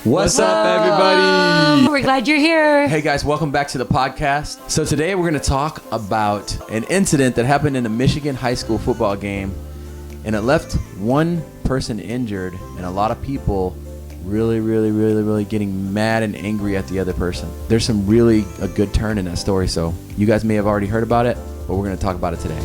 What's up, everybody? We're glad you're here. Hey guys, welcome back to the podcast. So today we're going to talk about an incident that happened in a Michigan high school football game, and it left one person injured and a lot of people really getting mad and angry at the other person. There's some really a good turn in that story, so you guys may have already heard about it, but we're going to talk about it today.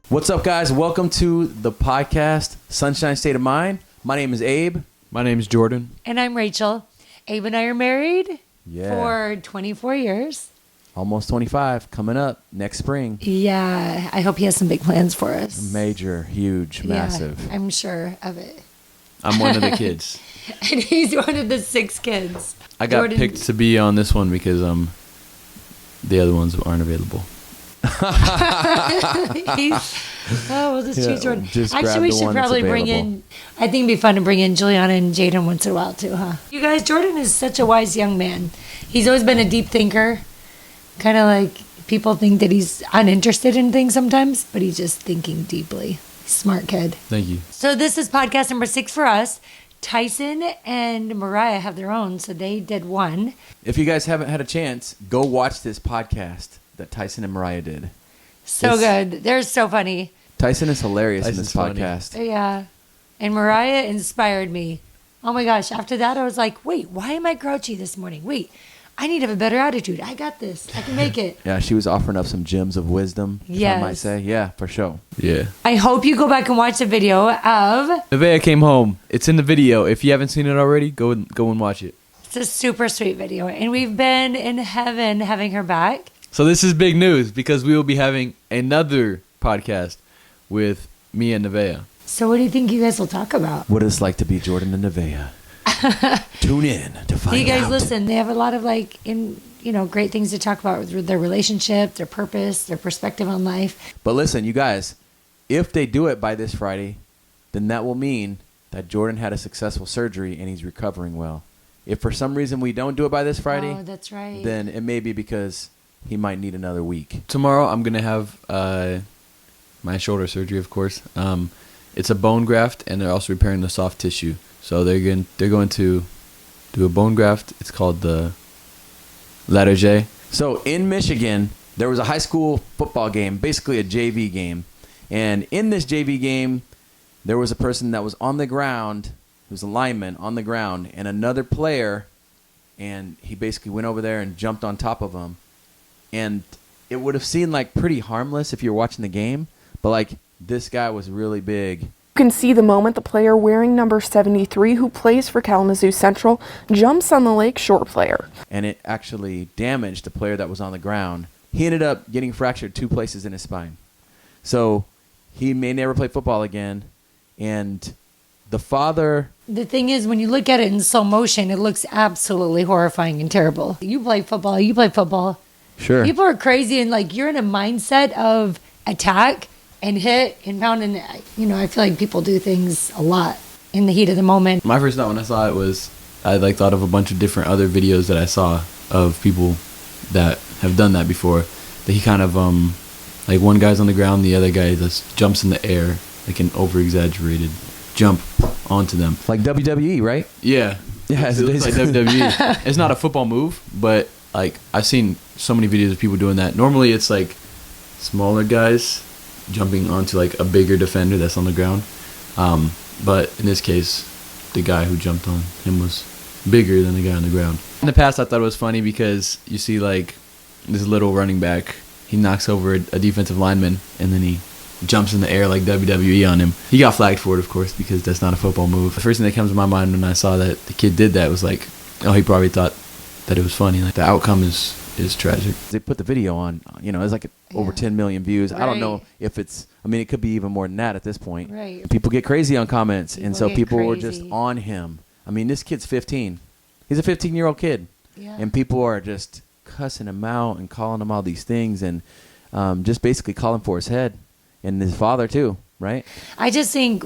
What's up, guys? Welcome to the podcast, Sunshine State of Mind. My name is Abe. My name is Jordan. And I'm Rachel. Abe and I are married for 24 years. Almost 25, coming up next spring. Yeah, I hope he has some big plans for us. Major, huge, massive. Yeah, I'm sure of it. I'm one of the kids. And he's one of the 6 kids. I got picked to be on this one because the other ones aren't available. We'll just choose Jordan. Actually, we should probably bring in, I think it'd be fun to bring in Juliana and Jaden once in a while too, huh? You guys, Jordan is such a wise young man. He's always been a deep thinker. Kind of like people think that he's uninterested in things sometimes, but he's just thinking deeply. Smart kid. Thank you. So this is podcast number 6 for us. Tyson and Mariah have their own, so they did one. If you guys haven't had a chance, go watch this podcast that Tyson and Mariah did. So good. They're so funny. Tyson is hilarious in Tyson's this podcast. Yeah. And Mariah inspired me. Oh my gosh. After that, I was like, wait, why am I grouchy this morning? Wait, I need to have a better attitude. I got this. I can make it. Yeah, she was offering up some gems of wisdom, if I might say. Yeah, for sure. Yeah. I hope you go back and watch the video of... Nevaeh came home. It's in the video. If you haven't seen it already, go and watch it. It's a super sweet video. And we've been in heaven having her back. So this is big news because we will be having another podcast with me and Nevaeh. So what do you think you guys will talk about? What it's like to be Jordan and Nevaeh. Tune in to find out. You guys listen. They have a lot of great things to talk about with their relationship, their purpose, their perspective on life. But listen, you guys, if they do it by this Friday, then that will mean that Jordan had a successful surgery and he's recovering well. If for some reason we don't do it by this Friday, that's right. Then it may be because he might need another week. Tomorrow I'm going to have my shoulder surgery, of course. It's a bone graft, and they're also repairing the soft tissue. So they're going to do a bone graft. It's called the Latarjet. So in Michigan, there was a high school football game, basically a JV game. And in this JV game, there was a person that was on the ground, who was a lineman on the ground, and another player, and he basically went over there and jumped on top of him. And it would have seemed like pretty harmless if you were watching the game, but like this guy was really big. You can see the moment the player wearing number 73, who plays for Kalamazoo Central, jumps on the Lakeshore player. And it actually damaged the player that was on the ground. He ended up getting fractured 2 places in his spine. So he may never play football again. And the father... The thing is, when you look at it in slow motion, it looks absolutely horrifying and terrible. You play football. Sure. People are crazy, and you're in a mindset of attack and hit and pound, and I feel like people do things a lot in the heat of the moment. My first thought when I saw it was I thought of a bunch of different other videos that I saw of people that have done that before. That he kind of one guy's on the ground, the other guy just jumps in the air, like an over-exaggerated jump onto them. Like WWE, right? Yeah. Yeah, it looks like WWE. It's not a football move, but I've seen so many videos of people doing that. Normally it's like smaller guys jumping onto a bigger defender that's on the ground. But in this case, the guy who jumped on him was bigger than the guy on the ground. In the past, I thought it was funny because you see this little running back, he knocks over a defensive lineman and then he jumps in the air like WWE on him. He got flagged for it, of course, because that's not a football move. The first thing that comes to my mind when I saw that the kid did that was he probably thought that it was funny. The outcome is tragic. They put the video on, it's over 10 million views. Right. I don't know if it could be even more than that at this point. Right. People get crazy on comments, and so people were just on him. This kid's 15. He's a 15-year-old kid. Yeah. And people are just cussing him out and calling him all these things and just basically calling for his head. And his father, too, right? I just think,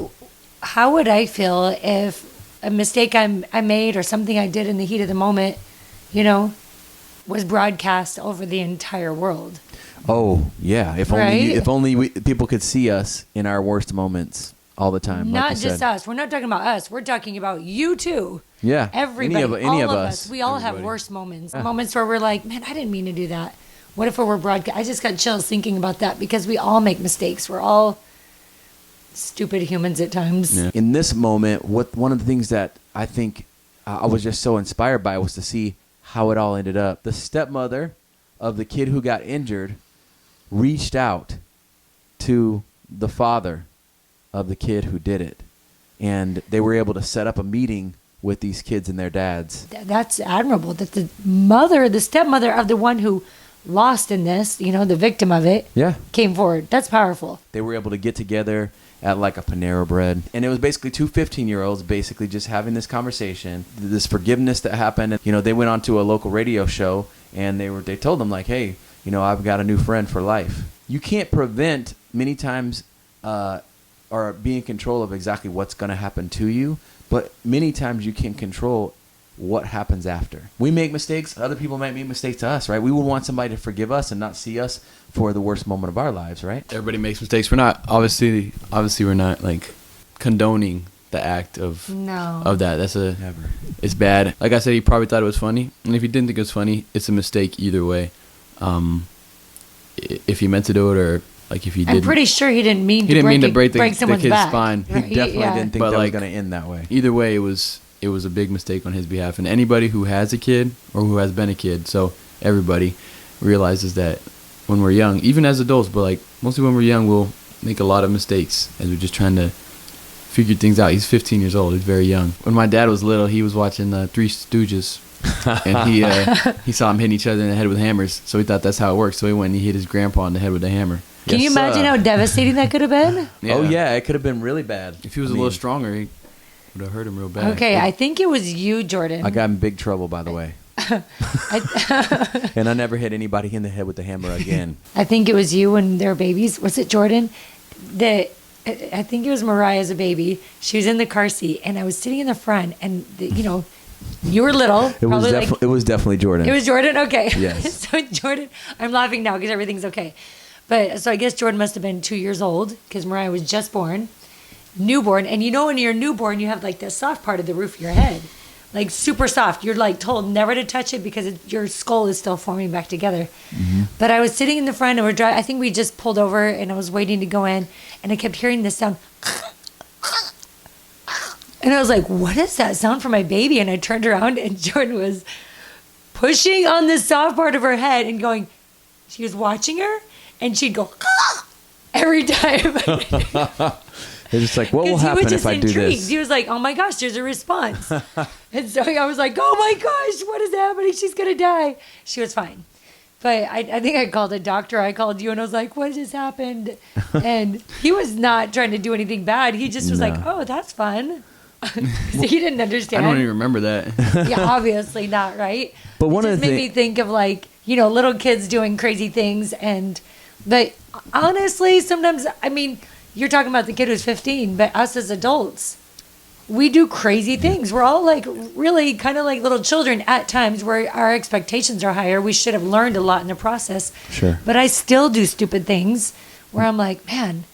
how would I feel if a mistake I made or something I did in the heat of the moment, was broadcast over the entire world? Oh yeah, if Right? only people could see us in our worst moments all the time. Not like you just said. us. We're not talking about us. We're talking about you too. Yeah, Everybody, any all of of us. us. We all have Everybody. worse moments. Moments where we're like, man, I didn't mean to do that. What if it were broadcast? I just got chills thinking about that because we all make mistakes. We're all stupid humans at times. Yeah. In this moment, one of the things that I think I was just so inspired by was to see how it all ended up. The stepmother of the kid who got injured reached out to the father of the kid who did it, and they were able to set up a meeting with these kids and their dads. That's admirable that the stepmother of the one who lost in this, the victim of it, Yeah. came forward. That's powerful. They were able to get together at like a Panera Bread. And it was basically two 15-year-olds basically just having this conversation, this forgiveness that happened. And, they went on to a local radio show and they told them like, hey, I've got a new friend for life. You can't prevent many times or be in control of exactly what's going to happen to you, but many times you can control what happens after. We make mistakes. Other people might make mistakes to us, right? We would want somebody to forgive us and not see us for the worst moment of our lives, right? Everybody makes mistakes. We're not obviously we're not like condoning the act of No. that. Never. It's bad. Like I said, he probably thought it was funny, and if he didn't think it was funny, it's a mistake either way. If he meant to do it or like if he didn't. I'm pretty sure he didn't mean He didn't mean to break break the someone's kid's back. spine. He Right? definitely Yeah. didn't think But, that was like, going to end that way. Either way, it was a big mistake on his behalf, and anybody who has a kid or who has been a kid, so everybody realizes that when we're young, even as adults, but like mostly when we're young, we'll make a lot of mistakes as we're just trying to figure things out. He's 15 years old. He's very young. When my dad was little, he was watching Three Stooges, and he saw him hitting each other in the head with hammers, so he thought that's how it works. So he went and he hit his grandpa in the head with a hammer. Can you Yes, imagine sir. how devastating that could have been? Oh, yeah. It could have been really bad. If he was a little stronger, he would have hurt him real bad. Okay, I think it was you, Jordan. I got in big trouble, by the way. And I never hit anybody in the head with the hammer again. I think it was you when they were babies. Was it Jordan? I think it was Mariah as a baby. She was in the car seat, and I was sitting in the front, and you were little. It was definitely Jordan. It was Jordan? Okay. Yes. So Jordan, I'm laughing now because everything's okay. But so I guess Jordan must have been 2 years old because Mariah was just born, newborn. And when you're newborn, you have like the soft part of the roof of your head, like super soft. You're like told never to touch it because your skull is still forming back together. Mm-hmm. But I was sitting in the front and we're driving. I think we just pulled over and I was waiting to go in and I kept hearing this sound. And I was like, what is that sound for my baby? And I turned around and Jordan was pushing on the soft part of her head and going, she was watching her and she'd go, every time. They're just like, what will 'Cause he was happen just if I do intrigued. this? He was like, oh my gosh, there's a response. And so I was like, oh my gosh, what is happening? She's going to die. She was fine. But I think I called a doctor. I called you and I was like, what just happened? And he was not trying to do anything bad. He just was like, oh, that's fun. So he didn't I understand. don't even remember that. Yeah, obviously not, right? But one it of just the made me think of like, little kids doing crazy things. But honestly, sometimes, you're talking about the kid who's 15, but us as adults, we do crazy things. We're all like really kind of like little children at times where our expectations are higher. We should have learned a lot in the process. Sure. But I still do stupid things where I'm like, man,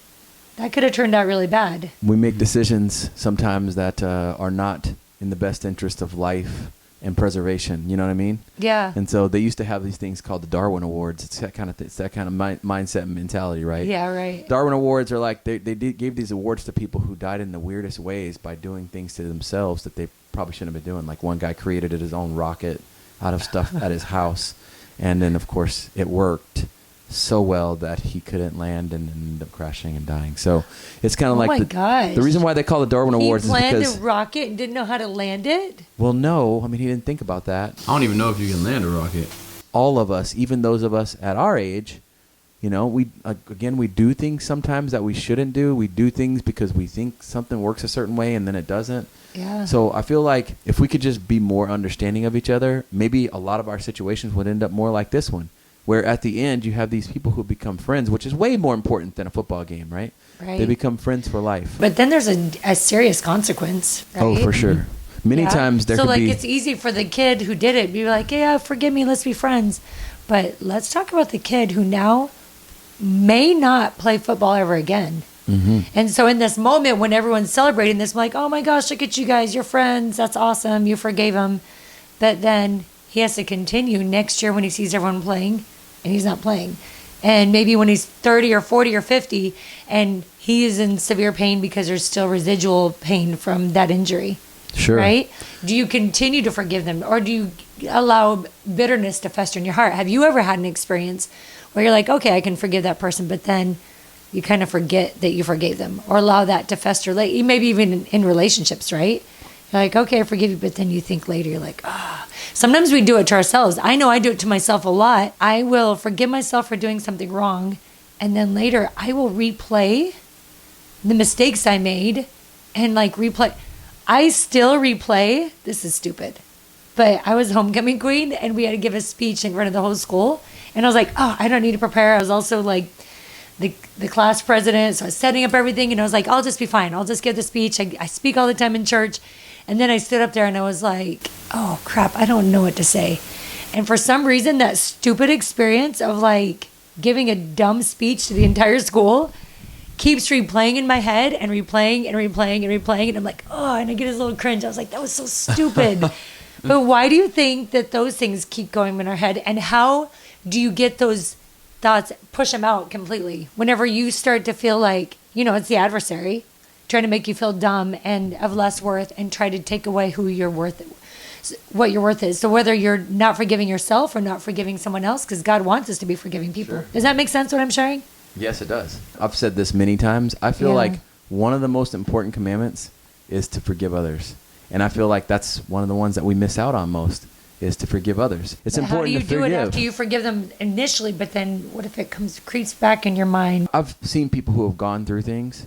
that could have turned out really bad. We make decisions sometimes that are not in the best interest of life and preservation. You know what I mean? Yeah. And so they used to have these things called the Darwin Awards. It's that kind of mindset and mentality, right? Yeah, right. Darwin Awards are like gave these awards to people who died in the weirdest ways by doing things to themselves that they probably shouldn't have been doing. Like one guy created his own rocket out of stuff at his house, and then of course it worked so well that he couldn't land and ended up crashing and dying. So it's kind of like the reason why they call the Darwin Awards He is planned because a rocket and didn't know how to land it? well, no, I mean he didn't think about that. I don't even know if you can land a rocket. All of us, even those of us at our age, we we do things sometimes that we shouldn't do. We do things because we think something works a certain way and then it doesn't. Yeah. So I feel like if we could just be more understanding of each other, maybe a lot of our situations would end up more like this one, where at the end you have these people who become friends, which is way more important than a football game, right? Right. They become friends for life. But then there's a serious consequence, right? Oh, for sure. Many times there so could like be... it's easy for the kid who did it be like, yeah, forgive me, let's be friends. But let's talk about the kid who now may not play football ever again. And so in this moment when everyone's celebrating this, I'm like, oh my gosh, look at you guys, you're friends, that's awesome, you forgave him. But then he has to continue next year when he sees everyone playing and he's not playing. And maybe when he's 30 or 40 or 50 and he is in severe pain because there's still residual pain from that injury. Sure. Right? Do you continue to forgive them, or do you allow bitterness to fester in your heart? Have you ever had an experience where you're like, okay, I can forgive that person, but then you kind of forget that you forgave them, or allow that to fester late, maybe even in relationships, right? You're like, okay, I forgive you, but then you think later, you're like, ah. Sometimes we do it to ourselves. I know I do it to myself a lot. I will forgive myself for doing something wrong, and then later I will replay the mistakes I made and like replay. I still replay, this is stupid, but I was homecoming queen and we had to give a speech in front of the whole school. And I was like, oh, I don't need to prepare. I was also like the class president. So I was setting up everything and I was like, I'll just be fine. I'll just give the speech. I speak all the time in church. And then I stood up there and I was like, oh crap, I don't know what to say. And for some reason, that stupid experience of like giving a dumb speech to the entire school keeps replaying in my head and replaying and replaying and replaying. And I'm like, oh, and I get this little cringe. I was like, that was so stupid. But why do you think that those things keep going in our head? And how do you get those thoughts, push them out completely? Whenever you start to feel like, it's the adversary trying to make you feel dumb and of less worth and try to take away what your worth is. So whether you're not forgiving yourself or not forgiving someone else, because God wants us to be forgiving people. Sure. Does that make sense what I'm sharing? Yes, it does. I've said this many times. I feel like one of the most important commandments is to forgive others. And I feel like that's one of the ones that we miss out on most, is to forgive others. It's important to forgive. How do you do it after you forgive them initially, but then what if it creeps back in your mind? I've seen people who have gone through things,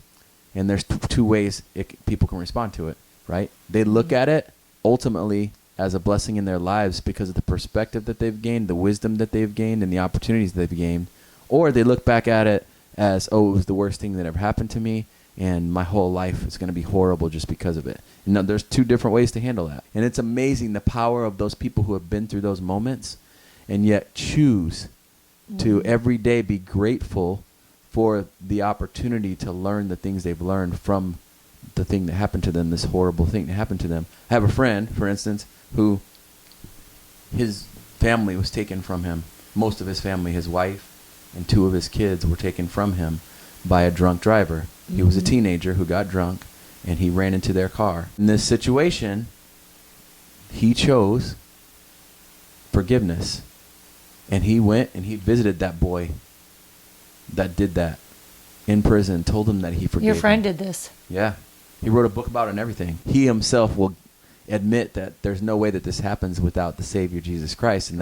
and there's two ways people can respond to it, right? They look at it ultimately as a blessing in their lives because of the perspective that they've gained, the wisdom that they've gained, and the opportunities they've gained. Or they look back at it as, oh, it was the worst thing that ever happened to me, and my whole life is going to be horrible just because of it. And there's two different ways to handle that. And it's amazing the power of those people who have been through those moments and yet choose to every day be grateful for the opportunity to learn the things they've learned from the thing that happened to them, this horrible thing that happened to them. I have a friend, for instance, who his family was taken from him. Most of his family, his wife, and 2 of his kids were taken from him by a drunk driver. He was a teenager who got drunk, and he ran into their car. In this situation, he chose forgiveness. And he went and he visited that boy that did that in prison, told him that he forgave Your friend him. did this. Yeah. He wrote a book about it and everything. He himself will admit that there's no way that this happens without the Savior, Jesus Christ. And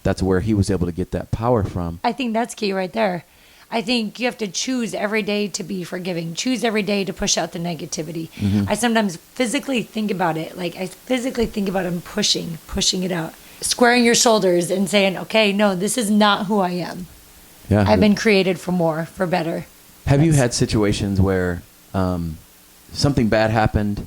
that's where he was able to get that power from. I think that's key right there. I think you have to choose every day to be forgiving. Choose every day to push out the negativity. I sometimes physically think about it. Like I physically think about it pushing it out. Squaring your shoulders and saying, okay, no, this is not who I am. Yeah. I've been created for more, for better. Have you had situations where something bad happened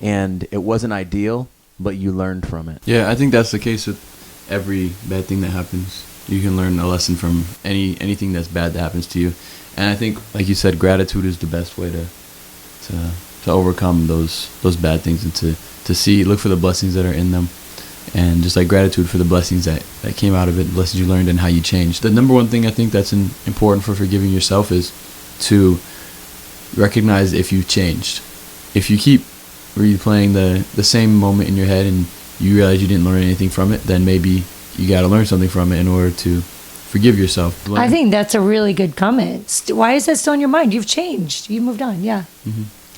and it wasn't ideal, but you learned from it? Yeah, I think that's the case with every bad thing that happens. You can learn a lesson from anything that's bad that happens to you. And I think, like you said, gratitude is the best way to overcome those bad things and to look for the blessings that are in them. And just like gratitude for the blessings that came out of it, the lessons you learned and how you changed. The number one thing I think that's important for forgiving yourself is to recognize if you've changed. If you keep replaying the same moment in your head and you realize you didn't learn anything from it, then maybe you got to learn something from it in order to forgive yourself. I think that's a really good comment. Why is that still in your mind? You've changed. You moved on. Yeah.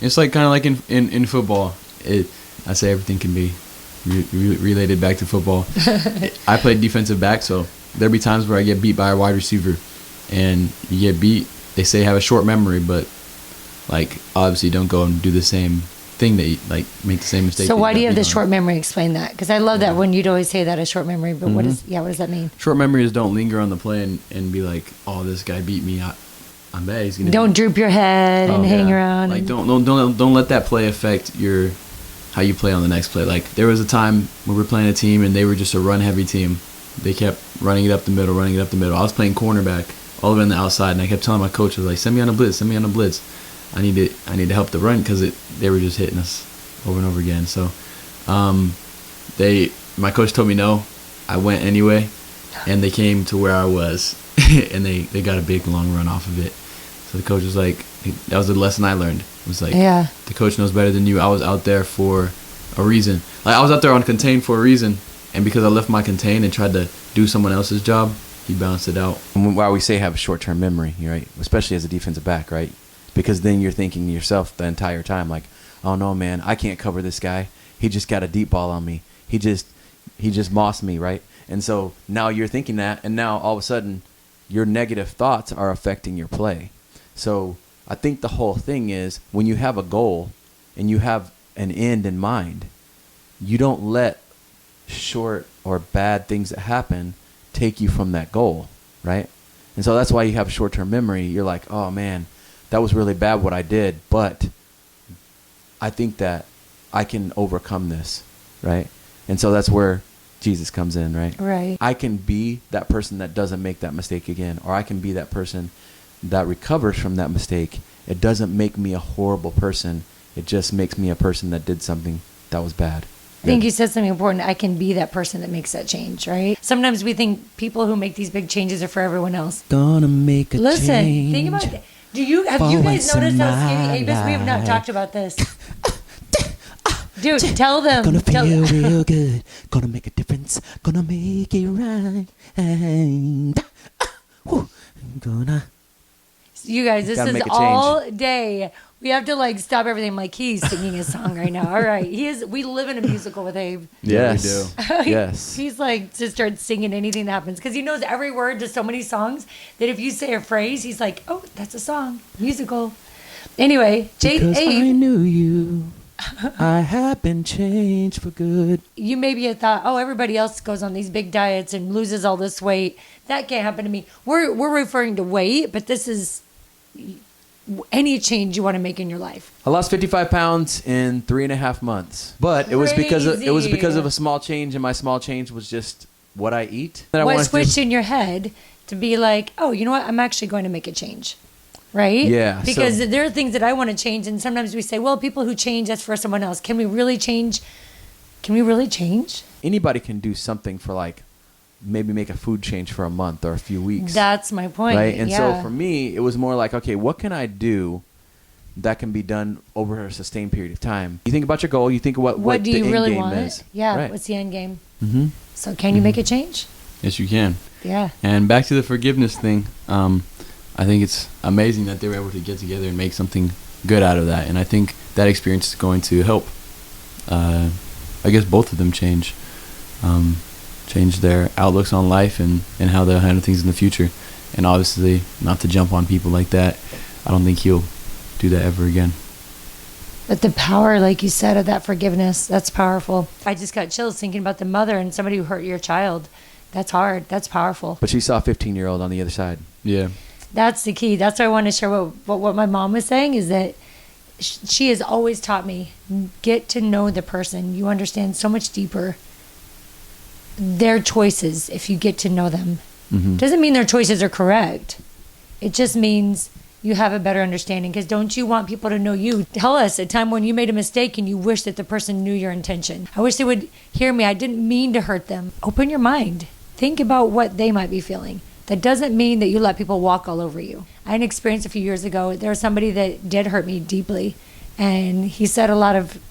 It's like kind of like in football. I say everything can be related back to football. I played defensive back, so there'll be times where I get beat by a wide receiver, and you get beat. They say have a short memory, but like obviously don't go and do the same thing that you, like make the same mistake. So why do you have the short memory? Explain that, because I love that when you'd always say that, a short memory. But what does that mean? Short memory is don't linger on the play and be like, oh, this guy beat me. I'm bad. He's gonna. Don't droop your head and hang around. Like don't let that play affect how you play on the next play. Like there was a time when we were playing a team and they were just a run heavy team. They kept running it up the middle. I was playing cornerback all the way on the outside, and I kept telling my coach, I was like, send me on a blitz, send me on a blitz. I need to help the run because they were just hitting us over and over again. So my coach told me no. I went anyway, and they came to where I was, and they got a big long run off of it. So the coach was like, that was the lesson I learned. It was like, the coach knows better than you. I was out there for a reason. Like, I was out there on contain for a reason, and because I left my contain and tried to do someone else's job, he balanced it out. And why we say have a short-term memory, right? Especially as a defensive back, right? Because then you're thinking to yourself the entire time, like, oh no, man, I can't cover this guy. He just got a deep ball on me. He just mossed me, right? And so now you're thinking that, and now all of a sudden your negative thoughts are affecting your play. So I think the whole thing is when you have a goal and you have an end in mind, you don't let short or bad things that happen take you from that goal, right? And so that's why you have short-term memory. You're like, oh man, that was really bad what I did, but I think that I can overcome this, right? And so that's where Jesus comes in, right? Right. I can be that person that doesn't make that mistake again, or I can be that person that recovers from that mistake. It doesn't make me a horrible person. It just makes me a person that did something that was bad. I think you said something important. I can be that person that makes that change, right? Sometimes we think people who make these big changes are for everyone else. Gonna make a Listen, change. think about it. Have you guys noticed how skinny Avis? We have not talked about this. Dude, tell them. Gonna feel real good. Gonna make a difference. Gonna make it right. Gonna. You guys, this Gotta is make a all day. We have to like stop everything. Like he's singing a song right now. All right, we live in a musical with Abe. Yes. Yeah, we do. Yes. He's like to start singing anything that happens because he knows every word to so many songs that if you say a phrase, he's like, oh, that's a song, musical. Anyway, Because I Abe, knew you, I have been changed for good. you maybe had thought, oh, everybody else goes on these big diets and loses all this weight. That can't happen to me. We're referring to weight, but this is any change you want to make in your life. I lost 55 pounds in 3.5 months, but it was because of a small change, and my small change was just what I eat. What switched in your head to be like, oh, you know what? I'm actually going to make a change. Right? Yeah. Because there are things that I want to change. And sometimes we say, well, people who change, that's for someone else. Can we really change? Can we really change? Anybody can do something for like maybe make a food change for a month or a few weeks. That's my point. Right? And yeah. so for me, it was more like, okay, what can I do that can be done over a sustained period of time? You think about your goal. You think about what do the you end really game want? is. Yeah. Right. What's the end game? Mm-hmm. So can you make a change? Yes, you can. Yeah. And back to the forgiveness thing, I think it's amazing that they were able to get together and make something good out of that. And I think that experience is going to help, I guess, both of them change their outlooks on life and how they'll handle things in the future. And obviously, not to jump on people like that. I don't think he'll do that ever again. But the power, like you said, of that forgiveness, that's powerful. I just got chills thinking about the mother and somebody who hurt your child. That's hard. That's powerful. But she saw a 15-year-old on the other side. Yeah. That's the key. That's why I want to share what my mom was saying is that she has always taught me, get to know the person. You understand so much deeper their choices if you get to know them. Mm-hmm. Doesn't mean their choices are correct. It just means you have a better understanding. Because don't you want people to know you? Tell us a time when you made a mistake and you wish that the person knew your intention. I wish they would hear me. I didn't mean to hurt them. Open your mind. Think about what they might be feeling. That doesn't mean that you let people walk all over you. I had an experience a few years ago. There was somebody that did hurt me deeply. And he said a lot of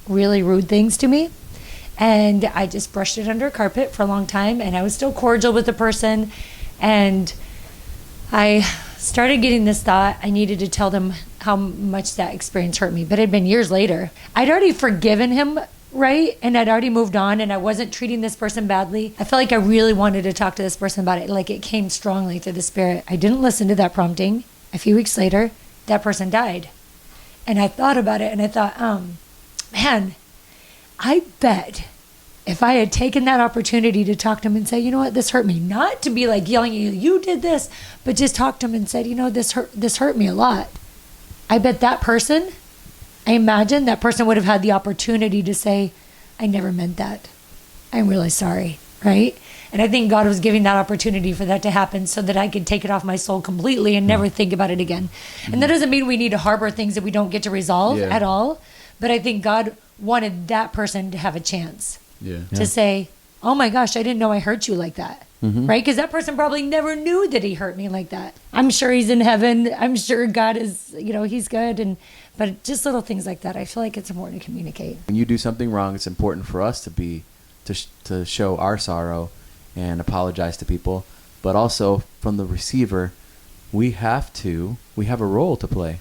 really rude things to me. And I just brushed it under a carpet for a long time. And I was still cordial with the person. And I started getting this thought, I needed to tell them how much that experience hurt me. But it had been years later. I'd already forgiven him, right? And I'd already moved on, and I wasn't treating this person badly. I felt like I really wanted to talk to this person about it. Like it came strongly through the spirit. I didn't listen to that prompting. A few weeks later, that person died. And I thought about it, and I thought, man, I bet if I had taken that opportunity to talk to him and say, you know what, this hurt me, not to be like yelling at you, you did this, but just talk to him and said, you know, this hurt me a lot. I bet that person, I imagine that person would have had the opportunity to say, I never meant that. I'm really sorry, right? And I think God was giving that opportunity for that to happen so that I could take it off my soul completely and never think about it again. And that doesn't mean we need to harbor things that we don't get to resolve at all. But I think God wanted that person to have a chance to say, oh my gosh, I didn't know I hurt you like that. Right? Because that person probably never knew that he hurt me like that. I'm sure he's in heaven. I'm sure God is, he's good. But just little things like that, I feel like it's important to communicate. When you do something wrong, it's important for us to show our sorrow and apologize to people. But also from the receiver, we have a role to play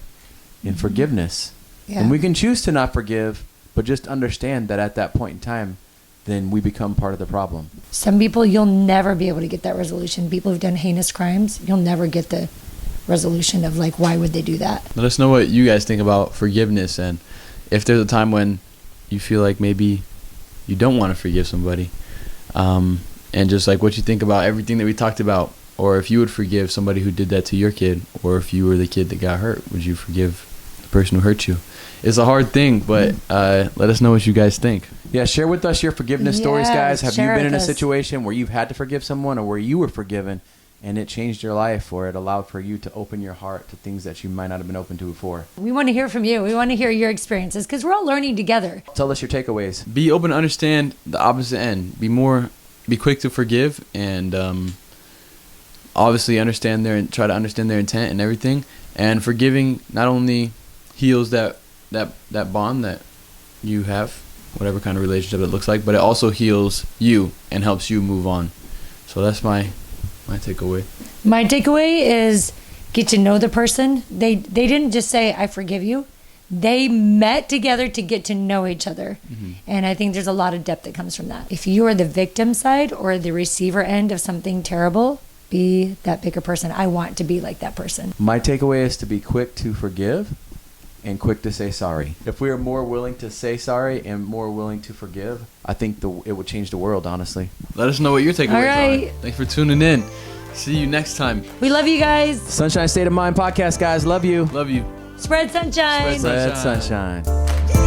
in forgiveness. Yeah. And we can choose to not forgive, but just understand that at that point in time, then we become part of the problem. Some people, you'll never be able to get that resolution. People who've done heinous crimes, you'll never get the resolution of like, why would they do that? Let us know what you guys think about forgiveness, and if there's a time when you feel like maybe you don't want to forgive somebody, and just like what you think about everything that we talked about, or if you would forgive somebody who did that to your kid, or if you were the kid that got hurt, would you forgive the person who hurt you? It's a hard thing, but let us know what you guys think. Yeah, share with us your forgiveness stories, guys. Have you been in a us. situation where you've had to forgive someone, or where you were forgiven and it changed your life, or it allowed for you to open your heart to things that you might not have been open to before? We want to hear from you. We want to hear your experiences because we're all learning together. Tell us your takeaways. Be open to understand the opposite end. Be quick to forgive, and obviously try to understand their intent and everything. And forgiving not only heals that bond that you have, whatever kind of relationship it looks like, but it also heals you and helps you move on. So that's my takeaway. My takeaway is get to know the person. They didn't just say, I forgive you. They met together to get to know each other. And I think there's a lot of depth that comes from that. If you are the victim side or the receiver end of something terrible, be that bigger person. I want to be like that person. My takeaway is to be quick to forgive and quick to say sorry. If we are more willing to say sorry and more willing to forgive, I think it would change the world, honestly. Let us know what your takeaways All right. are. Thanks for tuning in. See you next time. We love you guys. Sunshine State of Mind podcast, guys. Love you. Love you. Spread sunshine. Spread sunshine.